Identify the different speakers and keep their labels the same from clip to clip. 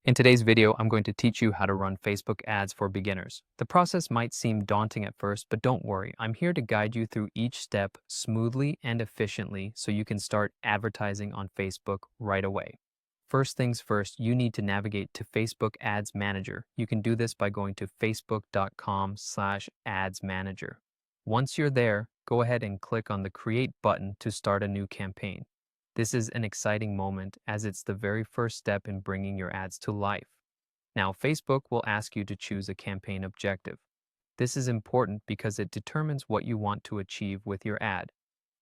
Speaker 1: In today's video, I'm going to teach you how to run Facebook ads for beginners. The process might seem daunting at first, but don't worry. I'm here to guide you through each step smoothly and efficiently so you can start advertising on Facebook right away. First things first, you need to navigate to Facebook Ads Manager. You can do this by going to facebook.com/ads manager. Once you're there, go ahead and click on the Create button to start a new campaign. This is an exciting moment as it's the very first step in bringing your ads to life. Now, Facebook will ask you to choose a campaign objective. This is important because it determines what you want to achieve with your ad.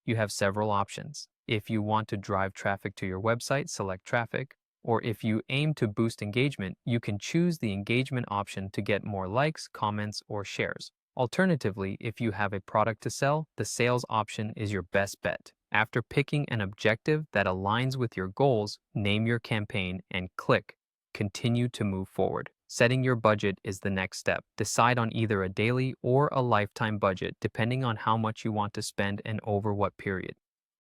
Speaker 1: You have several options. If you want to drive traffic to your website, select traffic. Or if you aim to boost engagement, you can choose the engagement option to get more likes, comments, or shares. Alternatively, if you have a product to sell, the sales option is your best bet. After picking an objective that aligns with your goals, name your campaign and click Continue to move forward. Setting your budget is the next step. Decide on either a daily or a lifetime budget depending on how much you want to spend and over what period.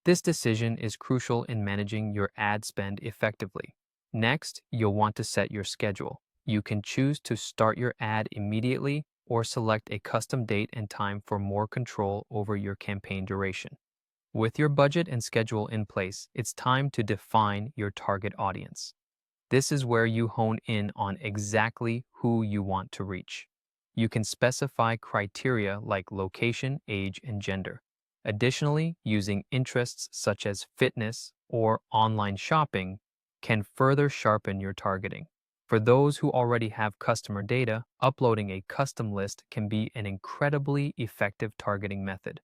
Speaker 1: This decision is crucial in managing your ad spend effectively. Next, you'll want to set your schedule. You can choose to start your ad immediately or select a custom date and time for more control over your campaign duration. With your budget and schedule in place, it's time to define your target audience. This is where you hone in on exactly who you want to reach. You can specify criteria like location, age, and gender. Additionally, using interests such as fitness or online shopping can further sharpen your targeting. For those who already have customer data, uploading a custom list can be an incredibly effective targeting method.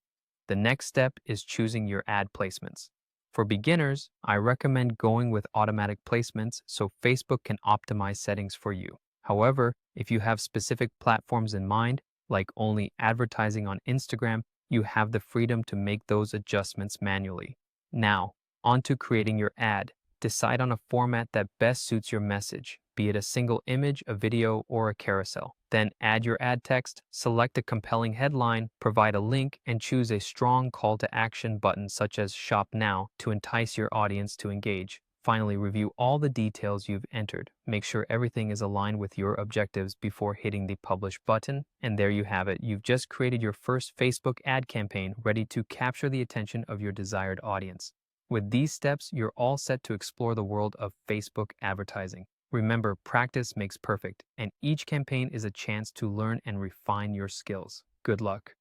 Speaker 1: The next step is choosing your ad placements. For beginners, I recommend going with automatic placements so Facebook can optimize settings for you. However, if you have specific platforms in mind, like only advertising on Instagram, you have the freedom to make those adjustments manually. Now, on to creating your ad. Decide on a format that best suits your message, be it a single image, a video, or a carousel. Then add your ad text, select a compelling headline, provide a link, and choose a strong call to action button such as Shop Now to entice your audience to engage. Finally, review all the details you've entered. Make sure everything is aligned with your objectives before hitting the Publish button. And there you have it. You've just created your first Facebook ad campaign ready to capture the attention of your desired audience. With these steps, you're all set to explore the world of Facebook advertising. Remember, practice makes perfect, and each campaign is a chance to learn and refine your skills. Good luck.